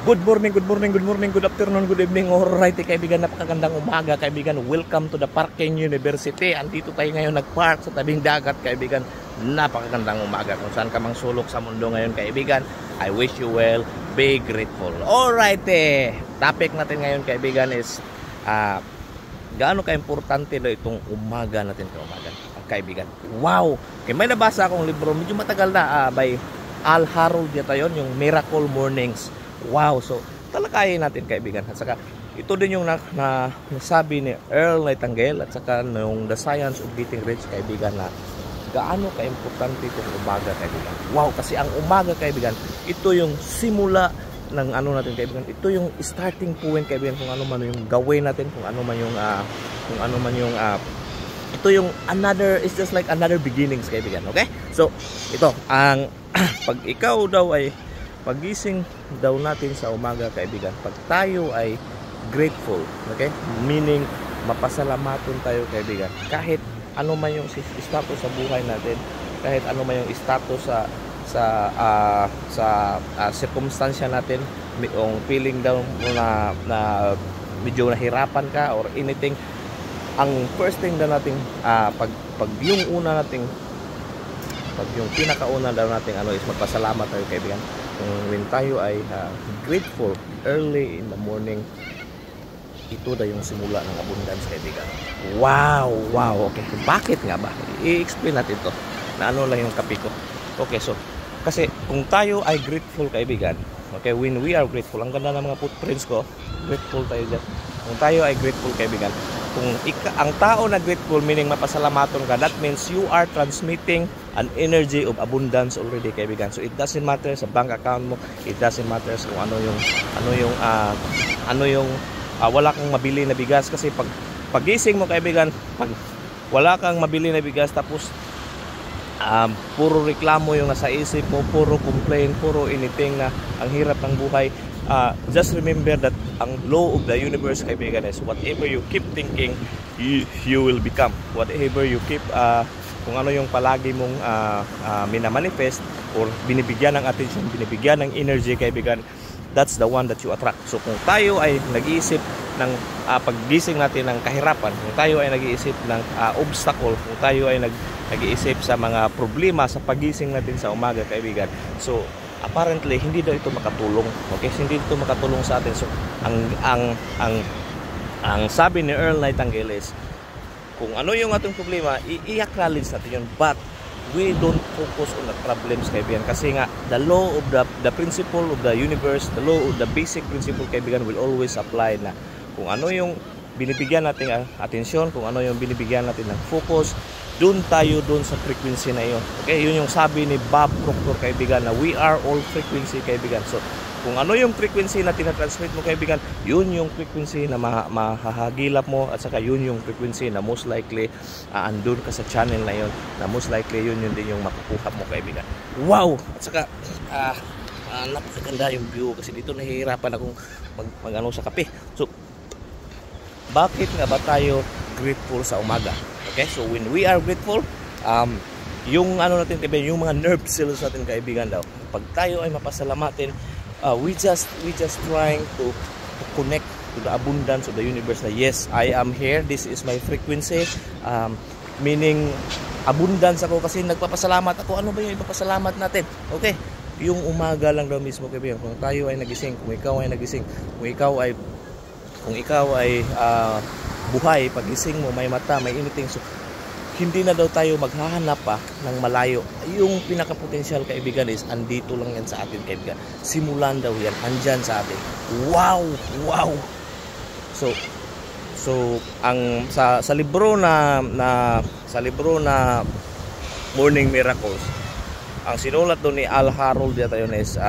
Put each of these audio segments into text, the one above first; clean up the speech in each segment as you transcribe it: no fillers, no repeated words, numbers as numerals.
Good morning, good morning, good morning, good afternoon, good evening. Alright, kaibigan, napakagandang umaga, kaibigan. Welcome to the Parking University. Andito tayo ngayon nagpark sa tabing dagat, kaibigan. Napakagandang umaga. Kung saan ka mang sulok sa mundo ngayon, kaibigan, I wish you well. Be grateful. Alright, topic natin ngayon, kaibigan, is gaano ka-importante daw itong umaga natin, kaibigan. Wow! Okay, may nabasa akong libro, medyo matagal na, by Al Harold yata yun, yung Miracle Mornings. Wow, so talakayin natin, kaibigan. At saka ito din yung nasabi ni Earl Nightingale at saka yung The Science of Getting Rich, kaibigan, na gaano ka-importante itong umaga, kaibigan. Wow, kasi ang umaga, kaibigan, ito yung simula ng ano natin, kaibigan. Ito yung starting point, kaibigan, kung ano man yung gawin natin, kung ano man yung ito yung another, it's just like another beginnings, kaibigan. Okay? So, ito ang pag ikaw daw ay pagising daw natin sa umaga, kaibigan, pag tayo ay grateful, okay? Meaning, mapasalamaton tayo, kaibigan. Kahit ano man yung status sa buhay natin, kahit ano man yung status sa circumstansya natin, yung feeling daw na medyo nahirapan ka or anything, ang first thing daw natin, pag yung una nating, pag yung pinakauna daw natin is magpasalamat tayo, kaibigan. When tayo ay grateful early in the morning, ito na yung simula ng abundance, kaibigan. Wow, okay. Bakit nga ba? I-explain natin to na ano lang yung kapiko. Okay, so kasi kung tayo ay grateful, kaibigan, okay, when we are grateful, ang ganda ng mga footprints ko, grateful tayo dyan. Kung tayo ay grateful, kaibigan, kung ang tao na grateful, meaning mapasalamaton ka, that means you are transmitting an energy of abundance already, kaibigan. So it doesn't matter sa bank account mo, it doesn't matter kung wala kang mabili na bigas, kasi pagising mo, kaibigan, pag wala kang mabili na bigas, tapos puro reklamo yung nasa isip mo, puro complain, puro anything na ang hirap ng buhay, just remember that ang law of the universe, kaibigan, is whatever you keep thinking, you will become. Whatever you keep, kung ano yung palagi mong minamanifest or binibigyan ng attention, binibigyan ng energy, kaibigan, that's the one that you attract. So kung tayo ay nag-iisip ng paggising natin ng kahirapan, kung tayo ay nag-iisip ng obstacle, kung tayo ay nag-iisip sa mga problema sa pagising natin sa umaga, kaibigan, so apparently hindi daw ito makatulong. Okay, hindi ito makatulong sa atin. So ang sabi ni Earl Nightingale is, kung ano yung ating problema, i-acknowledge natin yun, but we don't focus on the problems, kaibigan, kasi nga the law of the principle of the universe, the law of the basic principle, kaibigan, will always apply, na kung ano yung binibigyan natin atensyon, kung ano yung binibigyan natin ng focus, doon tayo doon sa frequency na yun. Okay, yun yung sabi ni Bob Proctor, kaibigan, na we are all frequency, kaibigan. So kung ano yung frequency na tinatransmit mo, kaibigan, yun yung frequency na mahahagilap mo, at saka yun yung frequency na most likely andun ka sa channel na yun, na most likely yun din yung makukuha mo, kaibigan. Wow! At saka napakaganda yung view, kasi dito nahihirapan akong mag-ano sa kape. So bakit nga ba tayo grateful sa umaga? Okay, so when we are grateful, yung ano natin, kaibigan, yung mga nerve cells natin, kaibigan, daw, pag tayo ay mapasalamatin, we just trying to connect to the abundance of the universe, na yes, I am here, this is my frequency, meaning abundance ako kasi nagpapasalamat ako. Ano ba yung ipapasalamat natin? Okay, yung umaga lang daw mismo, kaibigan, kung tayo ay nagising, kung ikaw ay nagising, kung ikaw ay buhay, pagising mo, may mata, may anything, so hindi na daw tayo maghahanap ng malayo. Yung pinaka-potential, kaibigan, is andito lang yan sa atin, kaibigan. Simulan daw yan, andyan sa atin. Wow! So ang sa libro na Morning Miracles, ang sinulat doon ni Al Harold yata yun is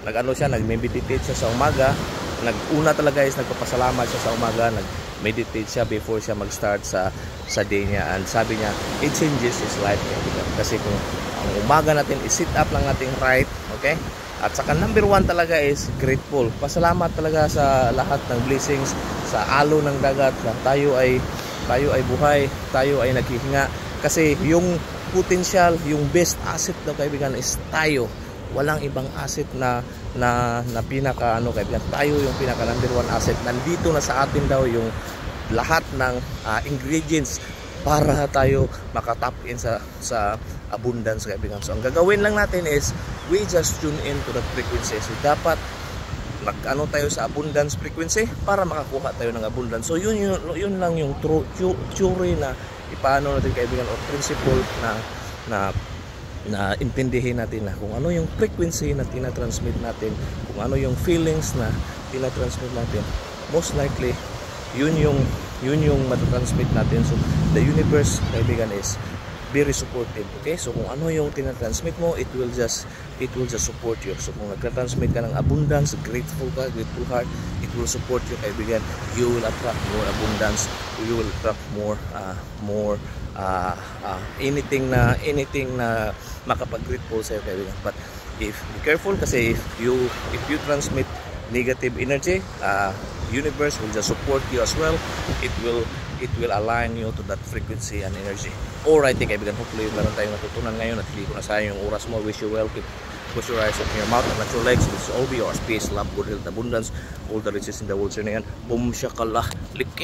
nag-meditate siya sa umaga. Una talaga is nagpapasalamat siya sa umaga, nag-meditate siya before siya mag-start sa day niya, and sabi niya, it changes his life, kasi kung ang umaga natin is sit up lang natin right, okay, at saka number one talaga is grateful, pasalamat talaga sa lahat ng blessings, sa alo ng dagat, na tayo ay buhay, tayo ay naghihinga, kasi yung potential, yung best asset daw, kaibigan, is tayo. walang ibang asset na pinaka ano kaibigan, tayo yung pinaka number one asset. Nandito na sa atin daw yung lahat ng ingredients para tayo makatap in sa abundance kaibigan. So ang gagawin lang natin is we just tune in to that frequency. So dapat nag-ano tayo sa abundance frequency para makakuha tayo ng abundance. So yun lang yung theory na ipaano natin kaibigan, o principle na intindihin natin na kung ano yung frequency na tinatransmit natin, kung ano yung feelings na tinatransmit natin, most likely yun yung matatransmit natin. So the universe kaibigan is very supportive. Okay, so kung ano yung tinatransmit mo, it will just support you. So kung nagtatransmit ka ng abundance, grateful heart, it will support you kaibigan. You will attract more abundance, you will attract more anything na makapag-grateful sa'yo kaibigan. But if be careful, kasi if you transmit negative energy, universe will just support you as well. It will align you to that frequency and energy. Alright kaibigan, hopefully meron tayong natutunan ngayon at hindi ko na sayang yung oras mo. Wish you well. Push your eyes, open your mouth, and let your legs. This will all be yours. Peace, love, good health, abundance, all the riches in the world. So na yan, boom shakallah, like